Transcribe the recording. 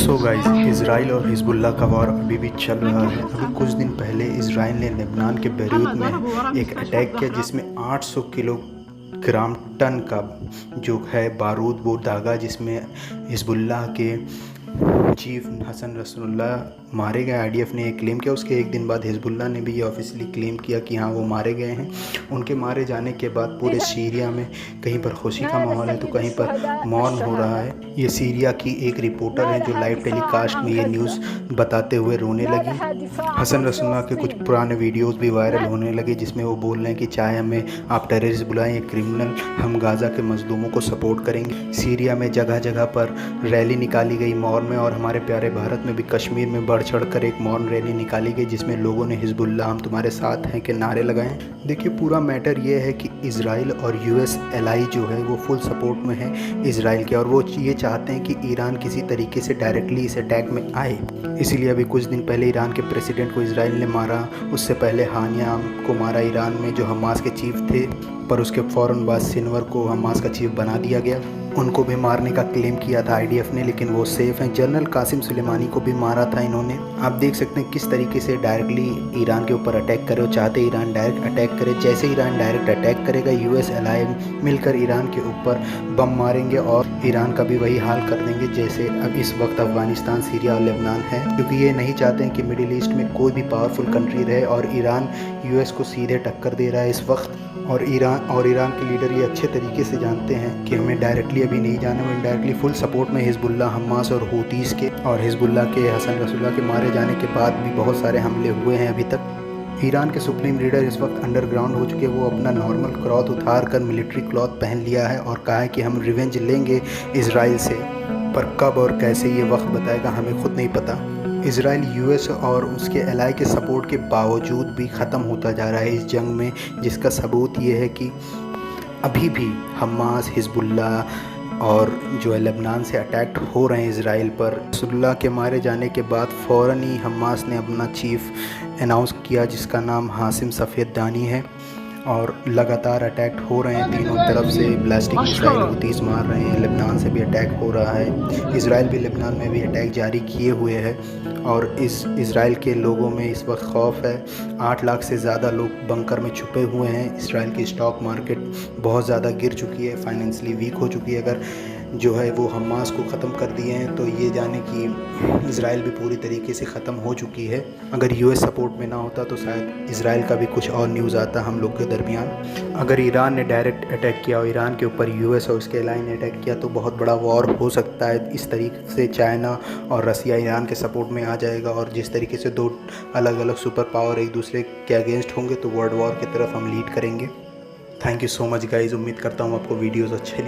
So guys, Israel और Hezbollah का war अभी भी चल रहा है। अभी कुछ दिन पहले इजराइल ने लेबनान के बेरूत में एक अटैक किया जिसमें 800 किलोग्राम टन का जो है बारूद वो दागा, जिसमें हिजबुल्लाह के चीफ हसन नसरुल्लाह मारे गए। आईडीएफ ने एक क्लेम किया। उसके एक दिन बाद हिजबुल्लाह ने भी ये ऑफिशियली क्लेम किया कि हाँ वो मारे गए हैं। उनके मारे जाने के बाद पूरे सीरिया में कहीं पर खुशी का माहौल है तो कहीं पर मौन हो रहा है। ये सीरिया की एक रिपोर्टर है जो लाइव टेलीकास्ट में ये न्यूज़ बताते हुए रोने लगी। हसन नसरुल्लाह के कुछ पुराने वीडियोस भी वायरल होने लगे जिसमें वो बोल रहे हैं कि चाहे हमें आप टेररिस्ट बुलाएं या क्रिमिनल, हम गाज़ा के मजलूमों को सपोर्ट करेंगे। सीरिया में जगह जगह पर रैली निकाली गई मौन में, और हमारे प्यारे भारत में भी कश्मीर में बढ़ चढ़ कर एक मौन रैली निकाली गई जिसमें लोगों ने हिजबुल्लाह हम तुम्हारे साथ हैं के नारे लगाए। देखिए, पूरा मैटर ये है कि इजराइल और यूएस एलाई जो है वो फुल सपोर्ट में है इजराइल के, और वो ये चाहते हैं कि ईरान किसी तरीके से डायरेक्टली इस अटैक में आए। इसीलिए अभी कुछ दिन पहले ईरान के प्रेसिडेंट को इजराइल ने मारा। उससे पहले हानिया को मारा ईरान में, जो हमास के चीफ थे, पर उसके फ़ौरन बाद सिनवर को हमास का चीफ बना दिया गया। उनको भी मारने का क्लेम किया था आईडीएफ ने, लेकिन वो सेफ़ हैं। जनरल कासिम सुलेमानी को भी मारा था इन्होंने। आप देख सकते हैं किस तरीके से डायरेक्टली ईरान के ऊपर अटैक करे। वो चाहते ईरान डायरेक्ट अटैक करे। जैसे ईरान डायरेक्ट अटैक करेगा, यूएस एलाई मिलकर ईरान के ऊपर बम मारेंगे और ईरान का भी वही हाल कर देंगे जैसे अब इस वक्त अफगानिस्तान, सीरिया और लेबनान है, क्योंकि ये नहीं चाहते हैं कि मिडिल ईस्ट में कोई भी पावरफुल कंट्री रहे। और ईरान यूएस को सीधे टक्कर दे रहा है इस वक्त, और ईरान के लीडर ये अच्छे तरीके से जानते हैं कि हमें डायरेक्टली अभी नहीं जाना। वो इनडायरेक्टली फुल सपोर्ट में हिजबुल्लाह, हमास और हूतीस के, और हिजबुल्लाह के हसन नसरुल्लाह के मारे जाने के बाद भी बहुत सारे हमले हुए हैं अभी तक। ईरान के सुप्रीम लीडर इस वक्त अंडरग्राउंड हो चुके हैं। वो अपना नॉर्मल क्लॉथ उतार कर मिलिट्री क्लॉथ पहन लिया है और कहा है कि हम रिवेंज लेंगे इजराइल से, पर कब और कैसे ये वक्त बताएगा, हमें खुद नहीं पता। इजराइल यूएस और उसके एलाई के सपोर्ट के बावजूद भी ख़त्म होता जा रहा है इस जंग में, जिसका सबूत ये है कि अभी भी हमास, हिजबुल्लाह और जो है लेबनान से अटैक हो रहे हैं इजराइल पर। नसरुल्लाह के मारे जाने के बाद फ़ौरन ही हमास ने अपना चीफ अनाउंस किया जिसका नाम हासिम सफ़ेदानी है, और लगातार अटैक हो रहे हैं तीनों तरफ से। ब्लास्टिक मिसाइल हूतीस मार रहे हैं, लेबनान से भी अटैक हो रहा है, इजराइल भी लेबनान में भी अटैक जारी किए हुए है। और इस इजराइल के लोगों में इस वक्त खौफ है। 8 लाख से ज़्यादा लोग बंकर में छुपे हुए हैं। इजराइल की स्टॉक मार्केट बहुत ज़्यादा गिर चुकी है, फाइनेंशियली वीक हो चुकी है। अगर जो है वो हमास को ख़त्म कर दिए हैं तो ये जाने कि इजराइल भी पूरी तरीके से ख़त्म हो चुकी है। अगर यूएस सपोर्ट में ना होता तो शायद इजराइल का भी कुछ और न्यूज़ आता हम लोग के दरमियान। अगर ईरान ने डायरेक्ट अटैक किया और ईरान के ऊपर यूएस और उसके एलाई ने अटैक किया तो बहुत बड़ा वॉर हो सकता है। इस तरीके से चाइना और रसिया ईरान के सपोर्ट में आ जाएगा, और जिस तरीके से दो अलग अलग सुपर पावर एक दूसरे के अगेंस्ट होंगे तो वर्ल्ड वॉर की तरफ हम लीड करेंगे। Thank you so much guys. उम्मीद करता हूँ आपको वीडियोज़ अच्छे